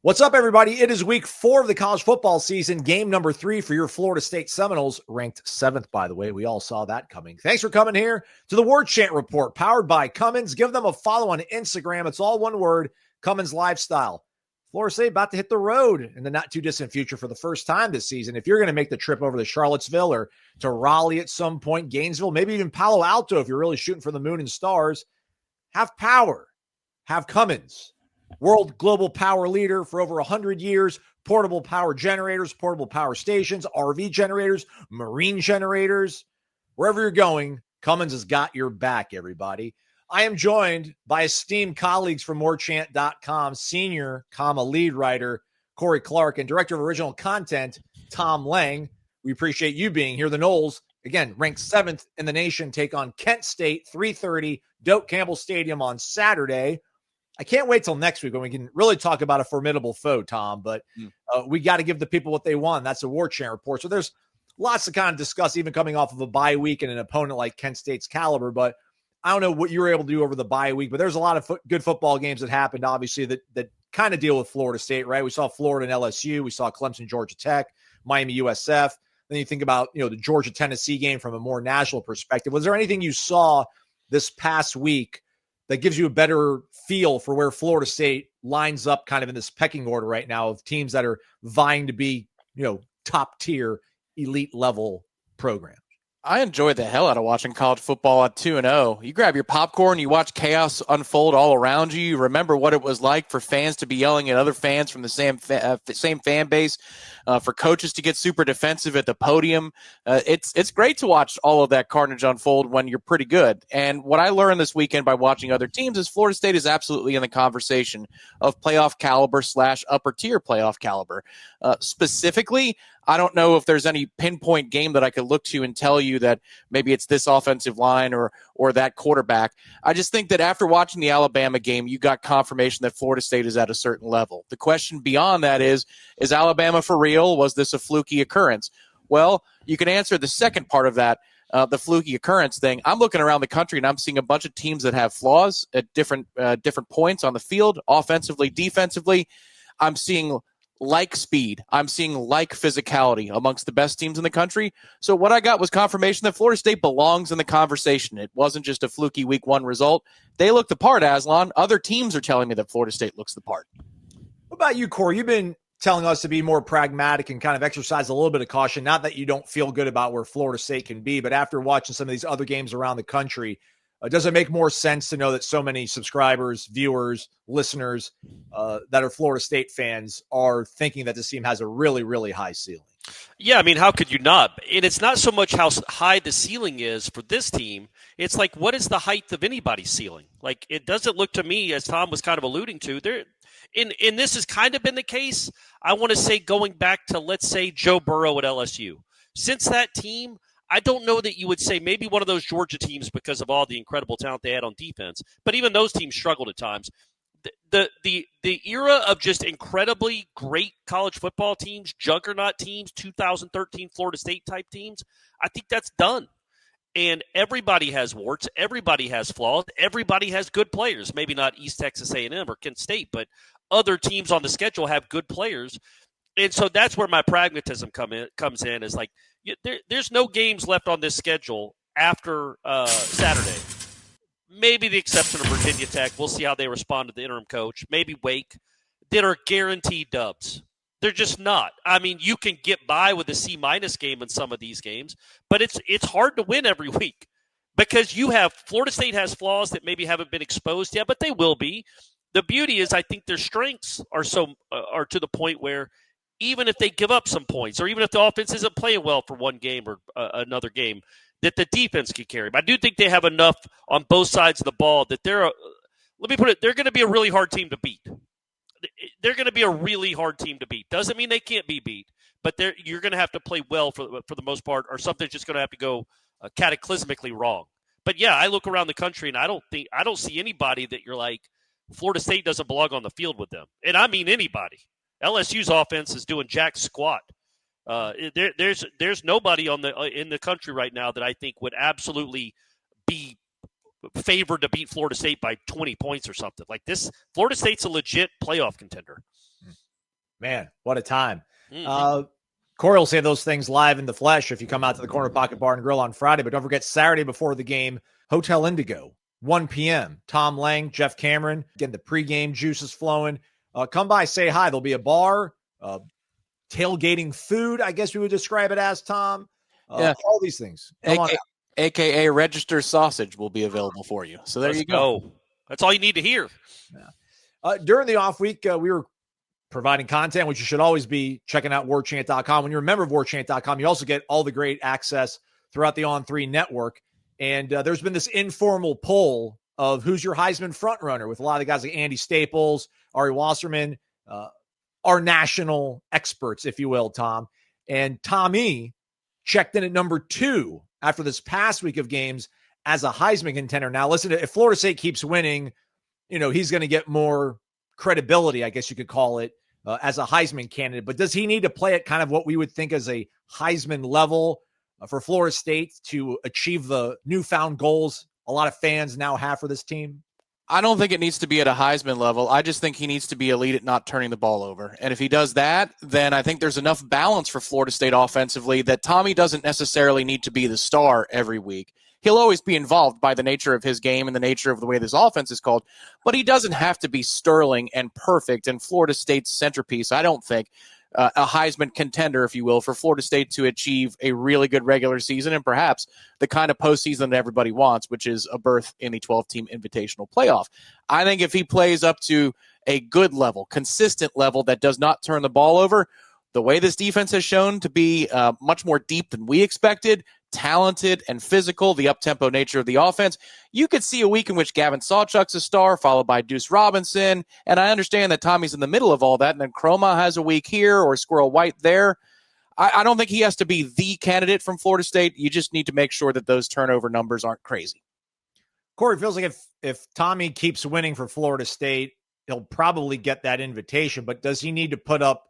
What's up, everybody? It is week 4 of the college football season, game number 3 for your Florida State Seminoles, ranked 7th, by the way. We all saw that coming. Thanks for coming here to the Warchant Report, powered by Cummins. Give them a follow on Instagram. It's all one word, CumminsLifestyle. Florida State about to hit the road in the not-too-distant future for the first time this season. If you're going to make the trip over to Charlottesville or to Raleigh at some point, Gainesville, maybe even Palo Alto if you're really shooting for the moon and stars, have power. Have Cummins. World global power leader for over 100 years, portable power generators, portable power stations, RV generators, marine generators. Wherever you're going, Cummins has got your back, everybody. I am joined by esteemed colleagues from Warchant.com, senior, lead writer Corey Clark and director of original content, Tom Lang. We appreciate you being here. The Noles, again, ranked 7th in the nation, take on Kent State, 3:30, Doak Campbell Stadium on Saturday. I can't wait till next week when we can really talk about a formidable foe, Tom, but we got to give the people what they want. That's a Warchant report. So there's lots to kind of discuss, even coming off of a bye week and an opponent like Kent State's caliber. But I don't know what you were able to do over the bye week, but there's a lot of good football games that happened, obviously, that kind of deal with Florida State, right? We saw Florida and LSU. We saw Clemson, Georgia Tech, Miami, USF. Then you think about, the Georgia-Tennessee game from a more national perspective. Was there anything you saw this past week that gives you a better feel for where Florida State lines up kind of in this pecking order right now of teams that are vying to be, top tier, elite level programs? I enjoy the hell out of watching college football at 2-0. You grab your popcorn, you watch chaos unfold all around you. You remember what it was like for fans to be yelling at other fans from the same fan base, for coaches to get super defensive at the podium. It's great to watch all of that carnage unfold when you're pretty good. And what I learned this weekend by watching other teams is Florida State is absolutely in the conversation of playoff caliber / upper tier playoff caliber. Specifically, I don't know if there's any pinpoint game that I could look to and tell you that maybe it's this offensive line or that quarterback. I just think that after watching the Alabama game, you got confirmation that Florida State is at a certain level. The question beyond that is Alabama for real? Was this a fluky occurrence? Well, you can answer the second part of that, the fluky occurrence thing. I'm looking around the country and I'm seeing a bunch of teams that have flaws at different points on the field, offensively, defensively. I'm seeing like speed. I'm seeing like physicality amongst the best teams in the country. So what I got was confirmation that Florida State belongs in the conversation. It wasn't just a fluky week 1 result. They look the part, Aslan. Other teams are telling me that Florida State looks the part. What about you, Corey? You've been telling us to be more pragmatic and kind of exercise a little bit of caution. Not that you don't feel good about where Florida State can be, but after watching some of these other games around the country, does it make more sense to know that so many subscribers, viewers, listeners that are Florida State fans are thinking that this team has a really, really high ceiling? Yeah, I mean, how could you not? And it's not so much how high the ceiling is for this team. It's like, what is the height of anybody's ceiling? Like, it doesn't look to me, as Tom was kind of alluding to, and this has kind of been the case, I want to say going back to, let's say, Joe Burrow at LSU. Since that team, I don't know that you would say maybe one of those Georgia teams because of all the incredible talent they had on defense, but even those teams struggled at times. The era of just incredibly great college football teams, juggernaut teams, 2013 Florida State type teams, I think that's done. And everybody has warts, everybody has flaws, everybody has good players. Maybe not East Texas A&M or Kent State, but other teams on the schedule have good players. And so that's where my pragmatism comes in. Is like, there's no games left on this schedule after Saturday. Maybe the exception of Virginia Tech. We'll see how they respond to the interim coach. Maybe Wake, that are guaranteed dubs. They're just not. I mean, you can get by with a C- game in some of these games, but it's hard to win every week because Florida State has flaws that maybe haven't been exposed yet, but they will be. The beauty is I think their strengths are to the point where even if they give up some points or even if the offense isn't playing well for one game or another game, that the defense can carry. But I do think they have enough on both sides of the ball that they're going to be a really hard team to beat. They're going to be a really hard team to beat. Doesn't mean they can't be beat, but you're going to have to play well for the most part, or something's just going to have to go cataclysmically wrong. But yeah, I look around the country and I don't see anybody that you're like, Florida State doesn't belong on the field with them. And I mean anybody. LSU's offense is doing jack squat. There's nobody in the country right now that I think would absolutely be favored to beat Florida State by 20 points or something like this. Florida State's a legit playoff contender. Man, what a time. Mm-hmm. Corey will say those things live in the flesh if you come out to the Corner Pocket Bar and Grill on Friday. But don't forget, Saturday before the game, Hotel Indigo, 1 p.m. Tom Lang, Jeff Cameron, getting the pregame juices flowing. Come by, say hi. There'll be a bar, tailgating food, I guess we would describe it as, Tom. All these things. Come on out. AKA registered sausage will be available for you. So there you go. That's all you need to hear. Yeah. During the off week, we were providing content, which you should always be checking out warchant.com. When you're a member of warchant.com, you also get all the great access throughout the On3 network. And there's been this informal poll of who's your Heisman frontrunner with a lot of the guys like Andy Staples, Ari Wasserman, our national experts, if you will, Tom. And Tommy checked in at number 2 after this past week of games as a Heisman contender. Now, listen, if Florida State keeps winning, he's going to get more credibility, I guess you could call it, as a Heisman candidate. But does he need to play at kind of what we would think as a Heisman level for Florida State to achieve the newfound goals a lot of fans now have for this team? I don't think it needs to be at a Heisman level. I just think he needs to be elite at not turning the ball over. And if he does that, then I think there's enough balance for Florida State offensively that Tommy doesn't necessarily need to be the star every week. He'll always be involved by the nature of his game and the nature of the way this offense is called, but he doesn't have to be sterling and perfect and Florida State's centerpiece, I don't think, a Heisman contender, if you will, for Florida State to achieve a really good regular season and perhaps the kind of postseason that everybody wants, which is a berth in the 12-team invitational playoff. I think if he plays up to a good level, consistent level that does not turn the ball over, the way this defense has shown to be much more deep than we expected, talented and physical, the up-tempo nature of the offense, you could see a week in which Gavin Sawchuk's a star, followed by Deuce Robinson, and I understand that Tommy's in the middle of all that, and then Chroma has a week here or Squirrel White there. I don't think he has to be the candidate from Florida State. You just need to make sure that those turnover numbers aren't crazy. Corey, feels like if Tommy keeps winning for Florida State, he'll probably get that invitation, but does he need to put up,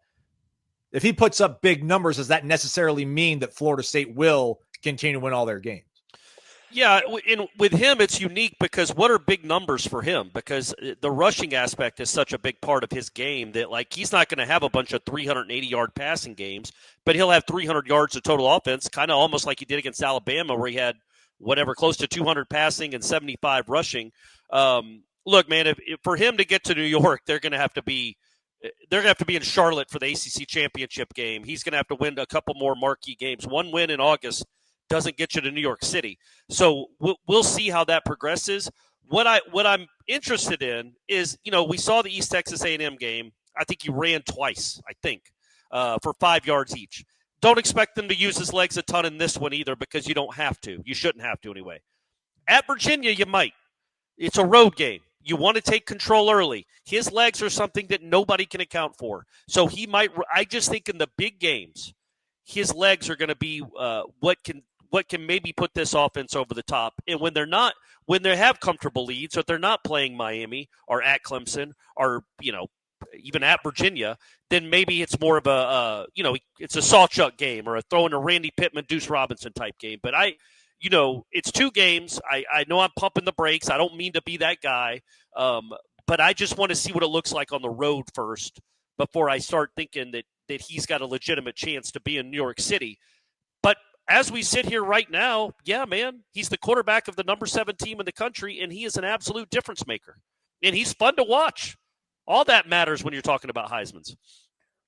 if he puts up big numbers, does that necessarily mean that Florida State will continue to win all their games? Yeah, with him, it's unique because what are big numbers for him? Because the rushing aspect is such a big part of his game that, like, he's not going to have a bunch of 380-yard passing games, but he'll have 300 yards of total offense, kind of almost like he did against Alabama where he had whatever, close to 200 passing and 75 rushing. Look, man, if for him to get to New York, they're going to have to be in Charlotte for the ACC championship game. He's going to have to win a couple more marquee games. One win in August doesn't get you to New York City. So we'll see how that progresses. What I'm interested in is, we saw the East Texas A&M game. I think he ran twice, for 5 yards each. Don't expect him to use his legs a ton in this one either because you don't have to. You shouldn't have to anyway. At Virginia, you might. It's a road game. You want to take control early. His legs are something that nobody can account for. So he might – I just think in the big games, his legs are going to be what can maybe put this offense over the top. And when they have comfortable leads, or they're not playing Miami or at Clemson or, even at Virginia, then maybe it's more of it's a Sawchuk game or a throwing a Randy Pittman, Deuce Robinson type game. But it's 2 games. I know I'm pumping the brakes. I don't mean to be that guy. But I just want to see what it looks like on the road first before I start thinking that he's got a legitimate chance to be in New York City. But as we sit here right now, yeah, man, he's the quarterback of the number 7 team in the country, and he is an absolute difference maker. And he's fun to watch. All that matters when you're talking about Heismans.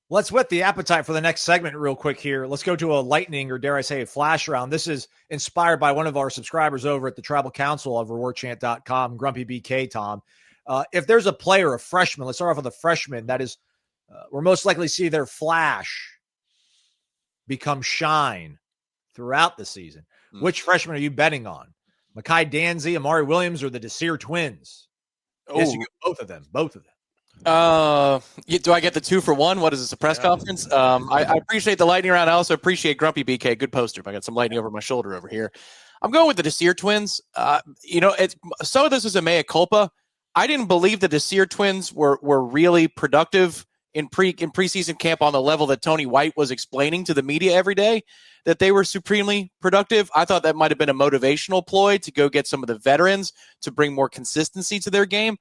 Let's whet the appetite for the next segment real quick here. Let's go to a lightning, or dare I say a flash round. This is inspired by one of our subscribers over at the Tribal Council over warchant.com, Grumpy BK, Tom. If there's a player, a freshman, let's start off with a freshman, that is, we're most likely to see their flash become shine throughout the season. Which freshman are you betting on? Mekhi Danzy, Amari Williams, or the LaSerre twins? Yes, you get both of them. Do I get the 2 for 1? What is this, a press conference? I appreciate the lightning round. I also appreciate Grumpy BK. Good poster. I got some lightning over my shoulder over here. I'm going with the LaSerre twins. Some of this is a mea culpa. I didn't believe the LaSerre twins were really productive in preseason camp on the level that Tony White was explaining to the media every day, that they were supremely productive. I thought that might have been a motivational ploy to go get some of the veterans to bring more consistency to their game.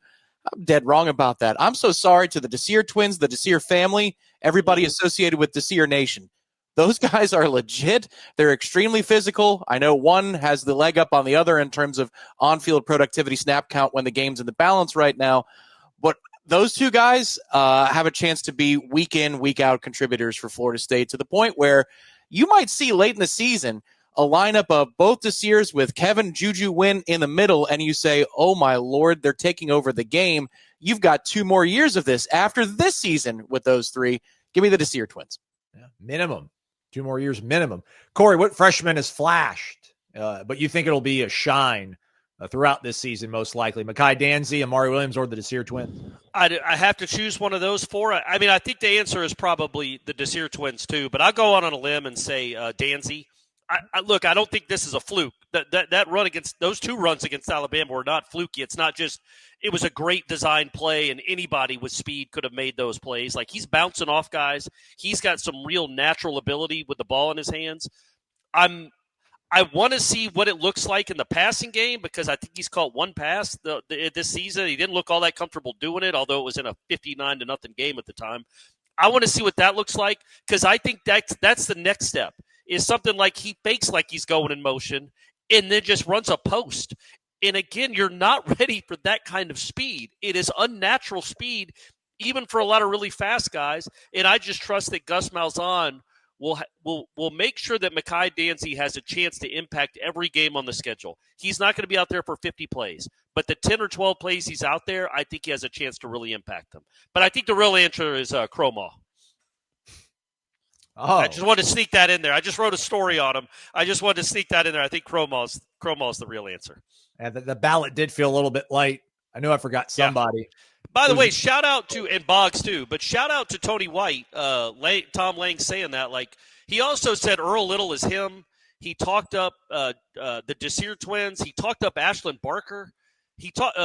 I'm dead wrong about that. I'm so sorry to the LaSerre twins, the LaSerre family, everybody associated with LaSerre Nation. Those guys are legit. They're extremely physical. I know one has the leg up on the other in terms of on-field productivity, snap count when the game's in the balance right now. But those two guys have a chance to be week in, week out contributors for Florida State to the point where you might see late in the season a lineup of both LaSerre's with Kevin Juju Wynn in the middle, and you say, oh, my Lord, they're taking over the game. You've got 2 more years of this after this season with those 3. Give me the LaSerre twins. Yeah, minimum. 2 more years minimum. Corey, what freshman has flashed, but you think it'll be a shine throughout this season, most likely? Mekhi Danzy, Amari Williams, or the LaSerre twins? I have to choose one of those 4. I mean, I think the answer is probably the LaSerre twins too, but I'll go on a limb and say Danzy. Look, I don't think this is a fluke. That run against those 2 runs against Alabama were not fluky. It's not just it was a great design play, and anybody with speed could have made those plays. Like, he's bouncing off guys. He's got some real natural ability with the ball in his hands. I want to see what it looks like in the passing game because I think he's caught 1 pass this season. He didn't look all that comfortable doing it, although it was in a 59-0 game at the time. I want to see what that looks like because I think that's the next step. Is something like he fakes like he's going in motion and then just runs a post. And again, you're not ready for that kind of speed. It is unnatural speed, even for a lot of really fast guys. And I just trust that Gus Malzahn will make sure that Mekhi Danzy has a chance to impact every game on the schedule. He's not going to be out there for 50 plays, but the 10 or 12 plays he's out there, I think he has a chance to really impact them. But I think the real answer is Cromaw. Oh. I just wanted to sneak that in there. I just wrote a story on him. I just wanted to sneak that in there. I think Cromaw's the real answer. And the ballot did feel a little bit light. I knew I forgot somebody. Yeah. By the way, shout out to, and Boggs too, but shout out to Tony White. Tom Lang saying that. Like, he also said Earl Little is him. He talked up the LaSerre twins. He talked up Ashlyn Barker. He talked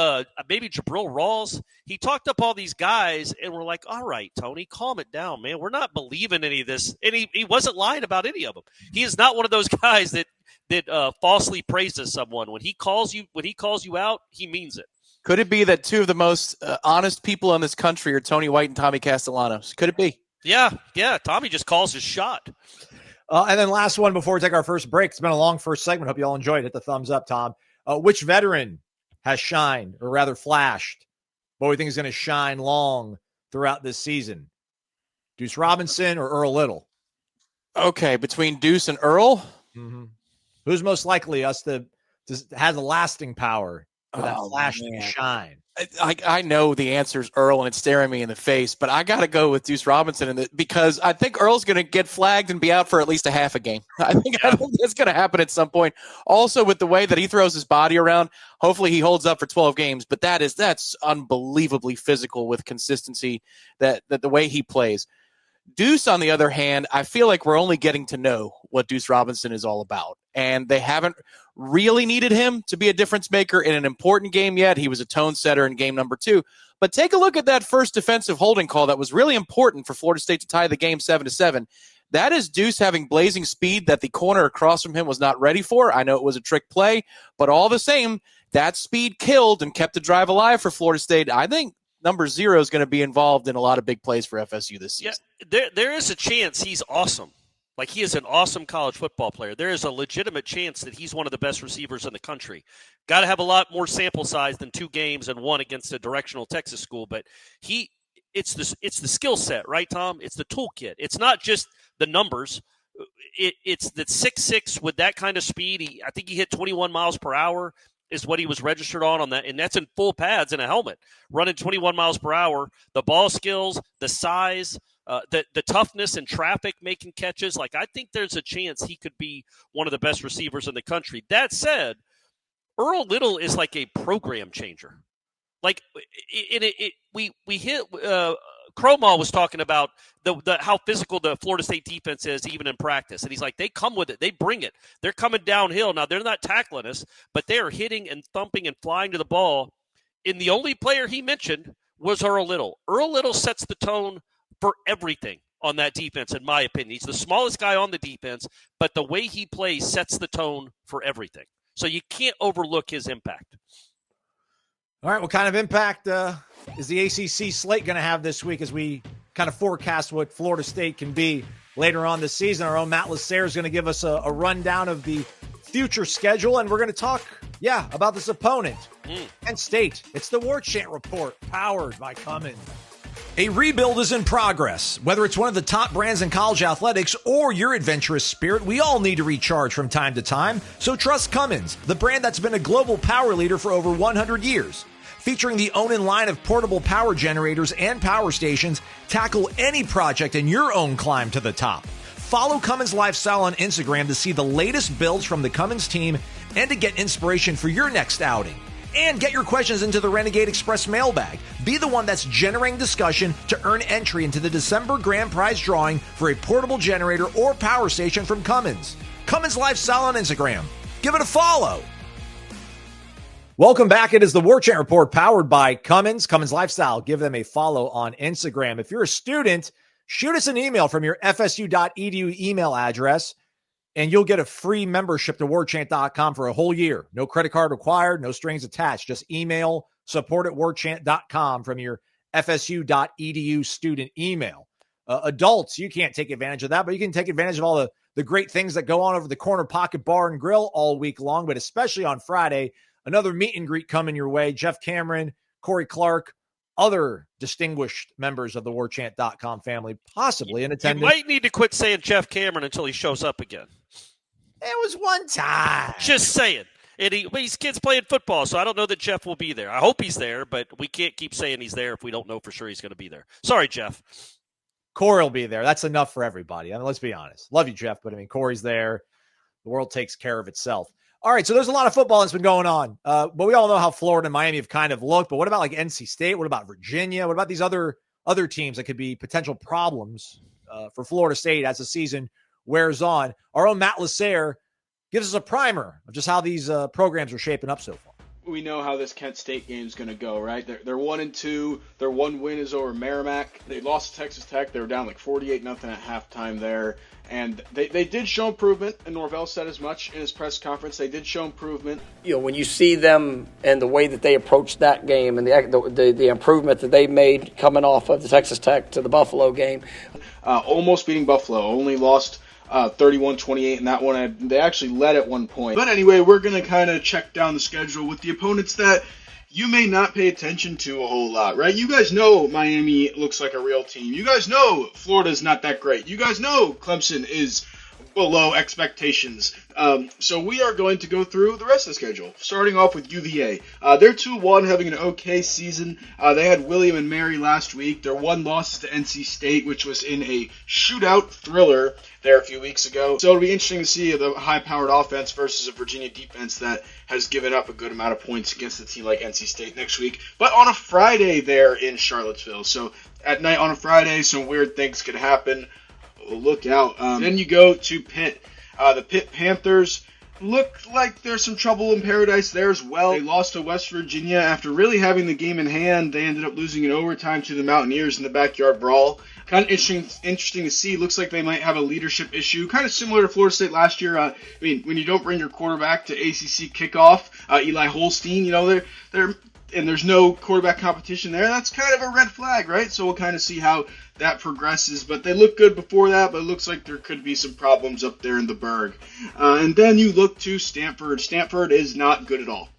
maybe Jabril Rawls. He talked up all these guys, and we're like, all right, Tony, calm it down, man. We're not believing any of this. And he wasn't lying about any of them. He is not one of those guys that falsely praises someone. When he calls you out, he means it. Could it be that 2 of the most honest people in this country are Tony White and Tommy Castellanos? Could it be? Yeah. Tommy just calls his shot. And then last one before we take our first break. It's been a long first segment. Hope you all enjoyed it. Hit the thumbs up, Tom. Which veteran has shined, or rather flashed, but we think is going to shine long throughout this season? Deuce Robinson or Earl Little? Okay, between Deuce and Earl? Mm-hmm. Who's most likely to have the lasting power for that flash to shine? I know the answer is Earl, and it's staring me in the face, but I got to go with Deuce Robinson because I think Earl's going to get flagged and be out for at least a half a game. I think that's going to happen at some point. Also, with the way that he throws his body around, hopefully he holds up for 12 games, but that's unbelievably physical with consistency, that the way he plays. Deuce, on the other hand, I feel like we're only getting to know what Deuce Robinson is all about. And they haven't really needed him to be a difference maker in an important game yet. He was a tone setter in game number 2. But take a look at that first defensive holding call that was really important for Florida State to tie the game 7-7. That is Deuce having blazing speed that the corner across from him was not ready for. I know it was a trick play, but all the same, that speed killed and kept the drive alive for Florida State. I think number 0 is going to be involved in a lot of big plays for FSU this season. Yeah, there is a chance he's awesome. Like, he is an awesome college football player. There is a legitimate chance that he's one of the best receivers in the country. Got to have a lot more sample size than 2 games and 1 against a directional Texas school. But it's the skill set, right, Tom? It's the toolkit. It's not just the numbers. It's the 6'6" with that kind of speed. I think he hit 21 miles per hour is what he was registered on that, and that's in full pads and a helmet, running 21 miles per hour. The ball skills, the size, the toughness in traffic, making catches. Like, I think there's a chance he could be one of the best receivers in the country. That said, Earl Little is like a program changer. Like, we hit Cromaw was talking about how physical the Florida State defense is even in practice. And he's like, they come with it. They bring it. They're coming downhill. Now, they're not tackling us, but they are hitting and thumping and flying to the ball. And the only player he mentioned was Earl Little. Earl Little sets the tone for everything on that defense, in my opinion. He's the smallest guy on the defense, but the way he plays sets the tone for everything. So you can't overlook his impact. All right, what kind of impact is the ACC slate going to have this week as we kind of forecast what Florida State can be later on this season? Our own Matt LaSerre is going to give us a rundown of the future schedule, and we're going to talk, about this opponent, Kent State. It's the Warchant Report, powered by Cummins. A rebuild is in progress. Whether it's one of the top brands in college athletics or your adventurous spirit, we all need to recharge from time to time. So trust Cummins, the brand that's been a global power leader for over 100 years. Featuring the own line of portable power generators and power stations, tackle any project in your own climb to the top. Follow CumminsLifestyle on Instagram to see the latest builds from the Cummins team and to get inspiration for your next outing. And get your questions into the Renegade Express mailbag. Be the one that's generating discussion to earn entry into the December grand prize drawing for a portable generator or power station from Cummins. CumminsLifestyle on Instagram. Give it a follow. Welcome back. It is the Warchant Report, powered by Cummins. CumminsLifestyle. Give them a follow on Instagram. If you're a student, shoot us an email from your FSU.edu email address, and you'll get a free membership to warchant.com for a whole year. No credit card required, no strings attached. Just email support@warchant.com from your FSU.edu student email. Adults, you can't take advantage of that, but you can take advantage of all the great things that go on over the Corner Pocket Bar and Grill all week long, but especially on Friday. Another meet and greet coming your way. Jeff Cameron, Corey Clark, other distinguished members of the Warchant.com family, possibly in attendance. You might need to quit saying Jeff Cameron until he shows up again. It was one time. Just saying. And these kids playing football, so I don't know that Jeff will be there. I hope he's there, but we can't keep saying he's there if we don't know for sure he's going to be there. Sorry, Jeff. Corey will be there. That's enough for everybody. I mean, let's be honest. Love you, Jeff, but Corey's there. The world takes care of itself. All right, so there's a lot of football that's been going on, but we all know how Florida and Miami have kind of looked. But what about like NC State? What about Virginia? What about these other teams that could be potential problems for Florida State as the season wears on? Our own Matt LaSerre gives us a primer of just how these programs are shaping up so far. We know how this Kent State game is going to go, right? They're 1-2. Their one win is over Merrimack. They lost to Texas Tech. They were down like 48-0 at halftime there. And they did show improvement, and Norvell said as much in his press conference. They did show improvement. When you see them and the way that they approached that game and the improvement that they made coming off of the Texas Tech to the Buffalo game. Almost beating Buffalo. Only lost 31-28 in that one. They actually led at one point. But anyway, we're going to kind of check down the schedule with the opponents that you may not pay attention to a whole lot, right? You guys know Miami looks like a real team. You guys know Florida's not that great. You guys know Clemson is below expectations. So we are going to go through the rest of the schedule, starting off with UVA. They're 2-1, having an okay season. They had William and Mary last week. Their one loss is to NC State, which was in a shootout thriller there a few weeks ago. So it'll be interesting to see the high-powered offense versus a Virginia defense that has given up a good amount of points against a team like NC State next week. But on a Friday there in Charlottesville. So at night on a Friday, some weird things could happen. Look out. Then you go to Pitt. The Pitt Panthers look like there's some trouble in paradise there as well. They lost to West Virginia after really having the game in hand. They ended up losing in overtime to the Mountaineers in the backyard brawl. Kind of interesting to see. Looks like they might have a leadership issue, kind of similar to Florida State last year. When you don't bring your quarterback to ACC kickoff, Eli Holstein, they're and there's no quarterback competition there. That's kind of a red flag, right? So we'll kind of see how that progresses. But they look good before that, but it looks like there could be some problems up there in the Berg. And then you look to Stanford. Stanford is not good at all.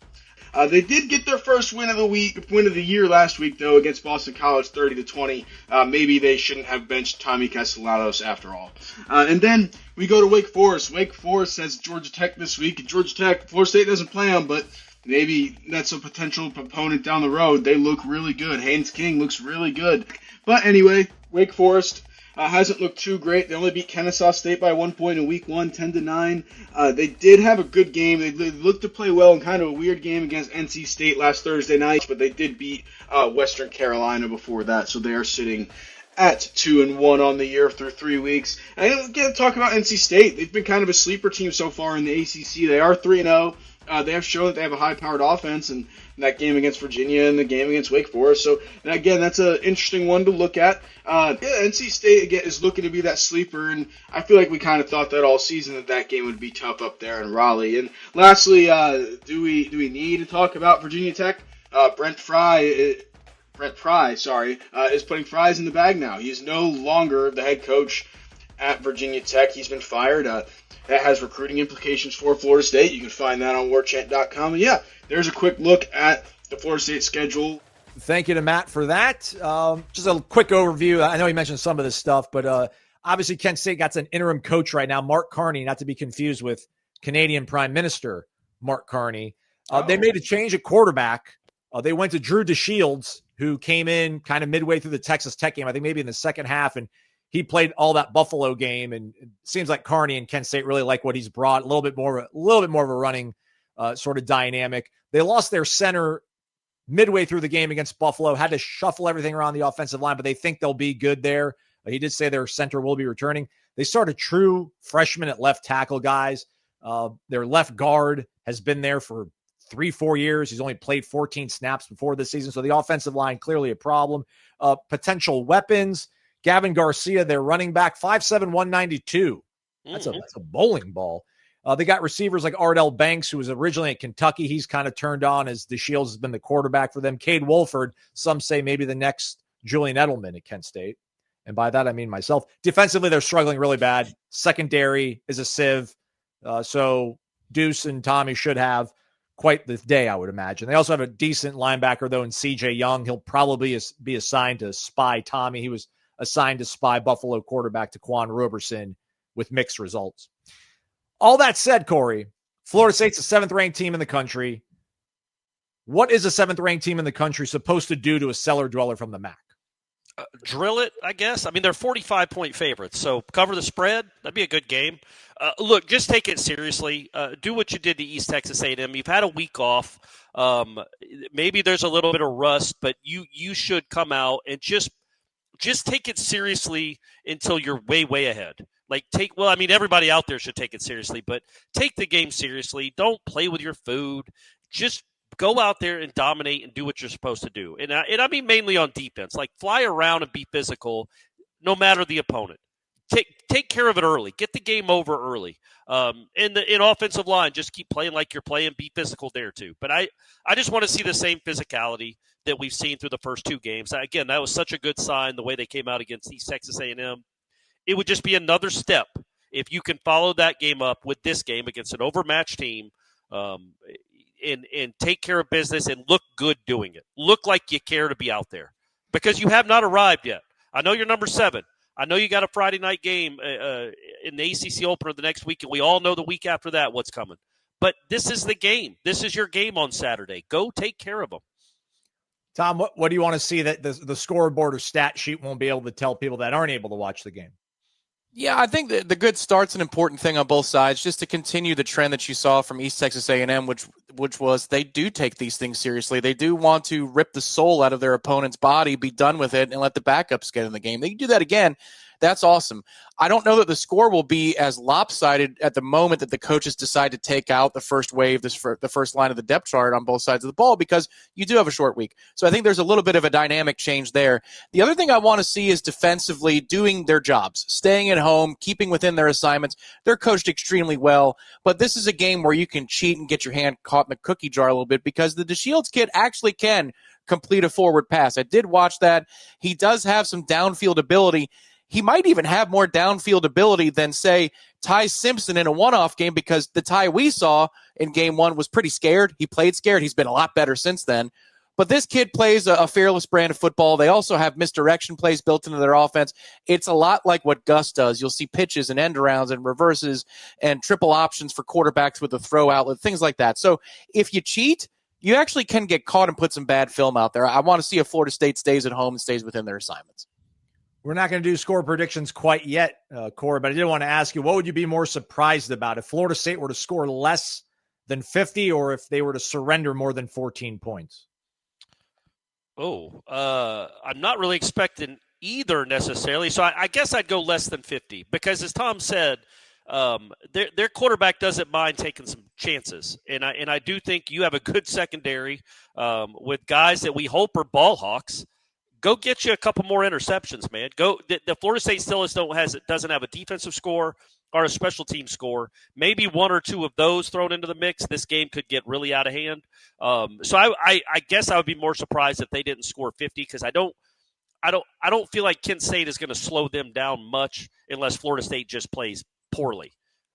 They did get their first win of the year last week, though, against Boston College, 30-20. Maybe they shouldn't have benched Tommy Castellanos after all. And then we go to Wake Forest. Wake Forest has Georgia Tech this week. Georgia Tech, Florida State doesn't play them, but maybe that's a potential opponent down the road. They look really good. Haynes King looks really good. But anyway, Wake Forest hasn't looked too great. They only beat Kennesaw State by 1 point in week 1, 10-9. They did have a good game. They looked to play well in kind of a weird game against NC State last Thursday night, but they did beat Western Carolina before that, so they are sitting at 2-1 on the year through 3 weeks. And again, talk about NC State. They've been kind of a sleeper team so far in the ACC. They are 3-0. They have shown that they have a high-powered offense in that game against Virginia and the game against Wake Forest. So, and again, that's an interesting one to look at. NC State, again, is looking to be that sleeper, and I feel like we kind of thought that all season that game would be tough up there in Raleigh. And lastly, do we need to talk about Virginia Tech? Brent Pry, is putting fries in the bag now. He's no longer the head coach at Virginia Tech. He's been fired. That has recruiting implications for Florida State. You can find that on warchant.com. And yeah, there's a quick look at the Florida State schedule. Thank you to Matt for that. Just a quick overview. I know he mentioned some of this stuff, but obviously Kent State got an interim coach right now, Mark Carney, not to be confused with Canadian Prime Minister Mark Carney. They made a change at quarterback. They went to Drew DeShields, who came in kind of midway through the Texas Tech game, I think maybe in the second half, and he played all that Buffalo game. And it seems like Carney and Kent State really like what he's brought. A little bit more of a running sort of dynamic. They lost their center midway through the game against Buffalo, had to shuffle everything around the offensive line, but they think they'll be good there. He did say their center will be returning. They started true freshman at left tackle, guys. Their left guard has been there for 3-4 years. He's only played 14 snaps before this season. So the offensive line, clearly a problem. Potential weapons. Gavin Garcia, their running back, 5'7", 192. That's a bowling ball. They got receivers like Ardell Banks, who was originally at Kentucky. He's kind of turned on as DeShields has been the quarterback for them. Cade Wolford, some say maybe the next Julian Edelman at Kent State. And by that, I mean myself. Defensively, they're struggling really bad. Secondary is a sieve. So Deuce and Tommy should have quite the day, I would imagine. They also have a decent linebacker, though, in C.J. Young. He'll probably be assigned to spy Tommy. He was assigned to spy Buffalo quarterback Taquan Roberson with mixed results. All that said, Corey, Florida State's a seventh-ranked team in the country. What is a seventh-ranked team in the country supposed to do to a cellar dweller from the MAC? Drill it, I guess. I mean, they're 45-point favorites, so cover the spread. That'd be a good game. Look, just take it seriously. Do what you did to East Texas A&M. You've had a week off. Maybe there's a little bit of rust, but you should come out and just take it seriously until you're way, way ahead. Everybody out there should take it seriously, but take the game seriously. Don't play with your food. Just go out there and dominate and do what you're supposed to do. And I mean mainly on defense. Like, fly around and be physical no matter the opponent. Take care of it early. Get the game over early. In offensive line, just keep playing like you're playing. Be physical there too. But I just want to see the same physicality that we've seen through the first two games. Again, that was such a good sign, the way they came out against East Texas A&M. It would just be another step if you can follow that game up with this game against an overmatched team, and take care of business and look good doing it. Look like you care to be out there, because you have not arrived yet. I know you're number 7. I know you got a Friday night game in the ACC opener the next week, and we all know the week after that what's coming. But this is the game. This is your game on Saturday. Go take care of them. Tom, what do you want to see that the scoreboard or stat sheet won't be able to tell people that aren't able to watch the game? Yeah, I think the good start's an important thing on both sides, just to continue the trend that you saw from East Texas A&M, which was they do take these things seriously. They do want to rip the soul out of their opponent's body, be done with it, and let the backups get in the game. They can do that again. That's awesome. I don't know that the score will be as lopsided at the moment that the coaches decide to take out the first wave, the first line of the depth chart on both sides of the ball, because you do have a short week. So I think there's a little bit of a dynamic change there. The other thing I want to see is defensively doing their jobs, staying at home, keeping within their assignments. They're coached extremely well, but this is a game where you can cheat and get your hand caught in the cookie jar a little bit, because the DeShields kid actually can complete a forward pass. I did watch that. He does have some downfield ability. He might even have more downfield ability than, say, Ty Simpson in a one-off game, because the Ty we saw in game 1 was pretty scared. He played scared. He's been a lot better since then. But this kid plays a fearless brand of football. They also have misdirection plays built into their offense. It's a lot like what Gus does. You'll see pitches and end arounds and reverses and triple options for quarterbacks with a throw outlet, things like that. So if you cheat, you actually can get caught and put some bad film out there. I want to see if Florida State stays at home and stays within their assignments. We're not going to do score predictions quite yet, Corey, but I did want to ask you, what would you be more surprised about if Florida State were to score less than 50, or if they were to surrender more than 14 points? I'm not really expecting either necessarily. So I guess I'd go less than 50, because as Tom said, their quarterback doesn't mind taking some chances. And I do think you have a good secondary with guys that we hope are ball hawks. go get you a couple more interceptions, man. The Florida State still doesn't have a defensive score or a special team score. Maybe one or two of those thrown into the mix, this game could get really out of hand. So I guess I would be more surprised if they didn't score 50, because I don't feel like Kent State is going to slow them down much unless Florida State just plays poorly.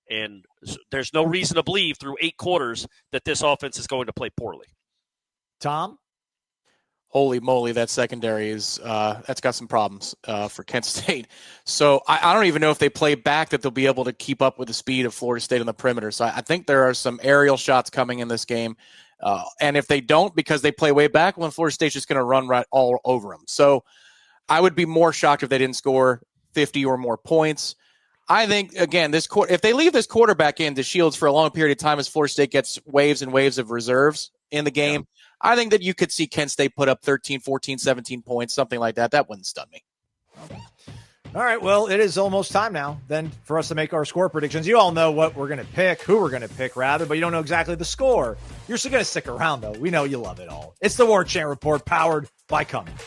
And there's no reason to believe through 8 quarters that this offense is going to play poorly. Tom? Holy moly, that secondary is that's got some problems for Kent State. So I don't even know if they play back that they'll be able to keep up with the speed of Florida State on the perimeter. So I think there are some aerial shots coming in this game. And if they don't, because they play way back, well, Florida State's just going to run right all over them. So I would be more shocked if they didn't score 50 or more points. I think, again, if they leave this quarterback in to Shields for a long period of time as Florida State gets waves and waves of reserves in the game, yeah, I think that you could see Kent State put up 13, 14, 17 points, something like that. That wouldn't stun me. All right, well, it is almost time now then for us to make our score predictions. You all know what we're going to pick, who we're going to pick, rather, but you don't know exactly the score. You're still going to stick around, though. We know you love it all. It's the Warchant Report, powered by Cummins.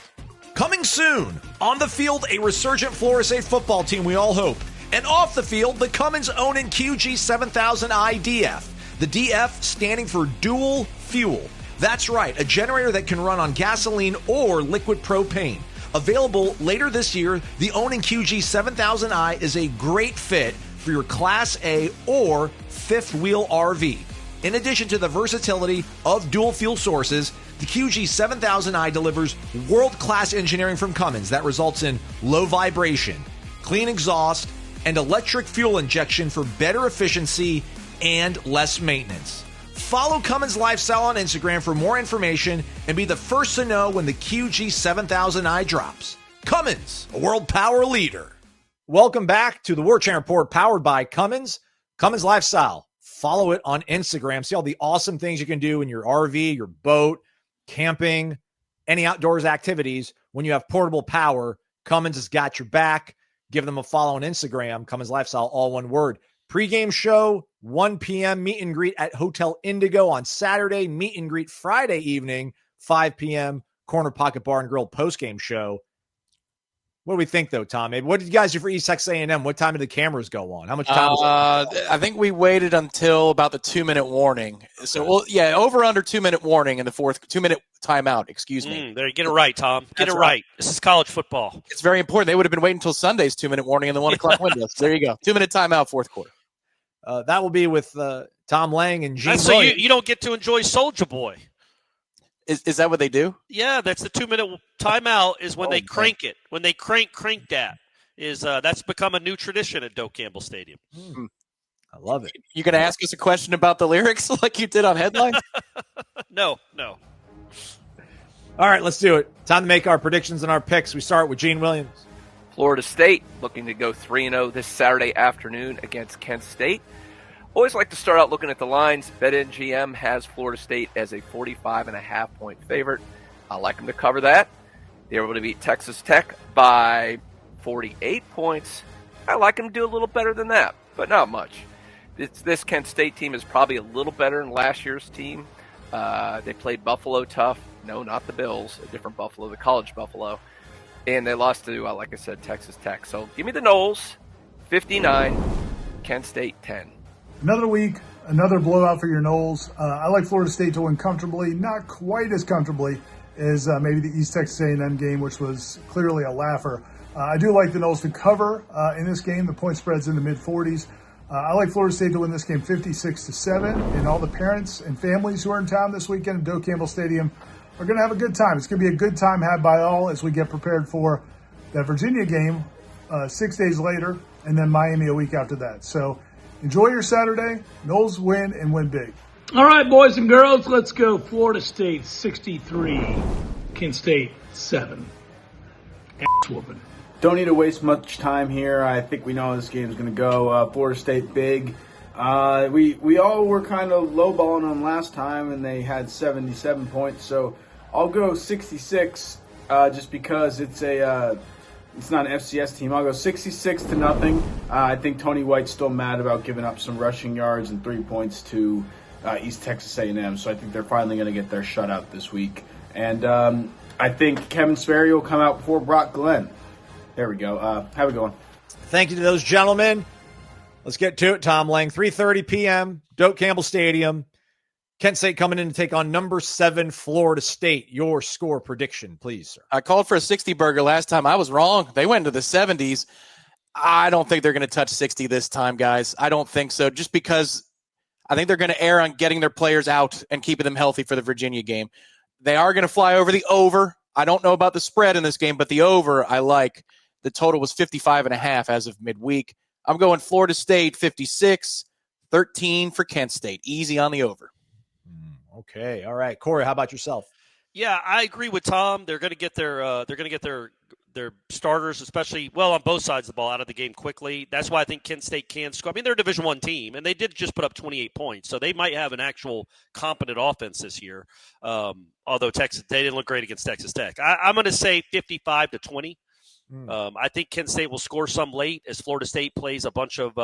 Coming soon, on the field, a resurgent Florida State football team, we all hope. And off the field, the Cummins own and QG 7000i DF. The DF standing for dual fuel. That's right, a generator that can run on gasoline or liquid propane. Available later this year, the Onan QG 7000i is a great fit for your Class A or fifth wheel RV. In addition to the versatility of dual fuel sources, the QG 7000i delivers world-class engineering from Cummins that results in low vibration, clean exhaust, and electric fuel injection for better efficiency and less maintenance. Follow CumminsLifestyle on Instagram for more information and be the first to know when the QG 7000i drops. Cummins, a world power leader. Welcome back to the Warchant Report, powered by Cummins. CumminsLifestyle. Follow it on Instagram. See all the awesome things you can do in your RV, your boat, camping, any outdoors activities. When you have portable power, Cummins has got your back. Give them a follow on Instagram, CumminsLifestyle, all one word. Pre-game show, 1 p.m., meet and greet at Hotel Indigo on Saturday, meet and greet Friday evening, 5 p.m., Corner Pocket Bar and Grill post-game show. What do we think, though, Tom? What did you guys do for East Texas A&M? What time did the cameras go on? How much time was it? I think we waited until about the 2-minute warning. Okay. So, over under 2-minute warning in the fourth, 2-minute timeout, excuse me. There, get it right, Tom. Get it right. This is college football. It's very important. They would have been waiting until Sunday's 2-minute warning in the 1 o'clock window. So there you go. 2-minute timeout, fourth quarter. That will be with Tom Lang and Gene So you don't get to enjoy Soulja Boy. Is that what they do? Yeah, that's the 2-minute timeout is when they crank it. When they crank that is that's become a new tradition at Doak Campbell Stadium. I love it. You going to ask us a question about the lyrics like you did on Headlines? No. All right, let's do it. Time to make our predictions and our picks. We start with Gene Williams. Florida State looking to go 3-0 this Saturday afternoon against Kent State. Always like to start out looking at the lines. BetMGM has Florida State as a 45.5-point favorite. I like them to cover that. They were able to beat Texas Tech by 48 points. I like them to do a little better than that, but not much. This Kent State team is probably a little better than last year's team. They played Buffalo tough. No, not the Bills. A different Buffalo, the college Buffalo. And they lost to, like I said, Texas Tech. So give me the Noles, 59, Kent State 10. Another week, another blowout for your Noles. I like Florida State to win comfortably, not quite as comfortably as maybe the East Texas A&M game, which was clearly a laugher. I do like the Noles to cover in this game. The point spread's in the mid-40s. I like Florida State to win this game 56-7, and all the parents and families who are in town this weekend at Doak Campbell Stadium are going to have a good time. It's going to be a good time had by all as we get prepared for that Virginia game 6 days later, and then Miami a week after that. So enjoy your Saturday. Noles win and win big. All right, boys and girls, let's go. Florida State 63, Kent State 7. Ass whooping. Don't need to waste much time here. I think we know how this game is going to go. Florida State big. We all were kind of lowballing them last time, and they had 77 points. So I'll go 66 just because it's not an FCS team. I'll go 66-0. I think Tony White's still mad about giving up some rushing yards and 3 points to East Texas A&M. So I think they're finally going to get their shutout this week. And I think Kevin Sperry will come out before Brock Glenn. There we go. Have a good one. Thank you to those gentlemen. Let's get to it, Tom Lang. 3:30 p.m., Doak Campbell Stadium. Kent State coming in to take on number 7 Florida State. Your score prediction, please, sir. I called for a 60 burger last time. I was wrong. They went into the 70s. I don't think they're going to touch 60 this time, guys. I don't think so, just because I think they're going to err on getting their players out and keeping them healthy for the Virginia game. They are going to fly over the over. I don't know about the spread in this game, but the over I like. The total was 55.5 as of midweek. I'm going Florida State 56, 13 for Kent State. Easy on the over. Okay. All right. Corey, how about yourself? Yeah, I agree with Tom. They're going to get their starters, especially on both sides of the ball, out of the game quickly. That's why I think Kent State can score. I mean, they're a Division I team, and they did just put up 28 points, so they might have an actual competent offense this year. Although they didn't look great against Texas Tech. I'm going to say 55-20. I think Kent State will score some late as Florida State plays a bunch of,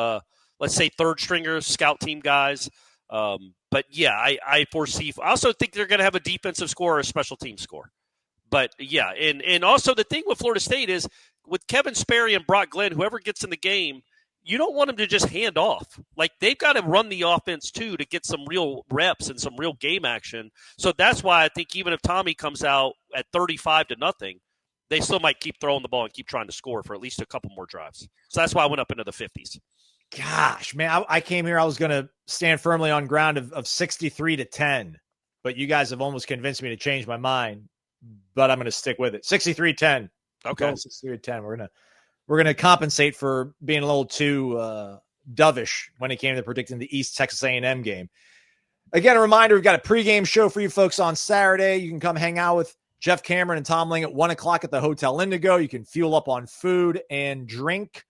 let's say, third stringers, scout team guys. But yeah, I foresee. I also think they're going to have a defensive score or a special team score. But yeah, and also the thing with Florida State is with Kevin Sperry and Brock Glenn, whoever gets in the game, you don't want them to just hand off. Like, they've got to run the offense too to get some real reps and some real game action. So that's why I think even if Tommy comes out at 35-0, they still might keep throwing the ball and keep trying to score for at least a couple more drives. So that's why I went up into the 50s. Gosh, man, I came here. I was going to stand firmly on ground of 63-10, but you guys have almost convinced me to change my mind. But I'm going to stick with it. 63-10. Okay. 63-10. We're gonna compensate for being a little too dovish when it came to predicting the East Texas A&M game. Again, a reminder: we've got a pregame show for you folks on Saturday. You can come hang out with Jeff Cameron and Tom Lang at 1:00 at the Hotel Indigo. You can fuel up on food and drink.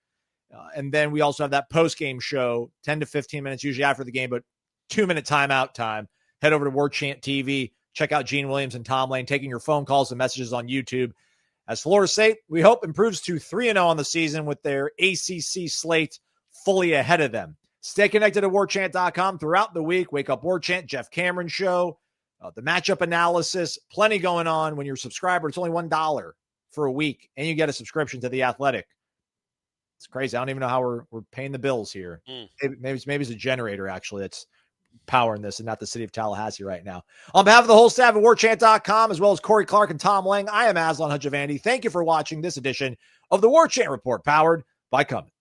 And then we also have that post-game show, 10 to 15 minutes, usually after the game, but 2-minute timeout time. Head over to Warchant TV. Check out Gene Williams and Tom Lane taking your phone calls and messages on YouTube. As Florida State, we hope, improves to 3-0 on the season with their ACC slate fully ahead of them. Stay connected to warchant.com throughout the week. Wake Up Warchant, Jeff Cameron Show, the matchup analysis, plenty going on. When you're a subscriber, it's only $1 for a week, and you get a subscription to The Athletic. It's crazy. I don't even know how we're paying the bills here. Maybe it's a generator, actually, that's powering this and not the city of Tallahassee right now. On behalf of the whole staff at warchant.com, as well as Corey Clark and Tom Lang, I am Aslan Hudjavandi. Thank you for watching this edition of the Warchant Report, powered by Cummins.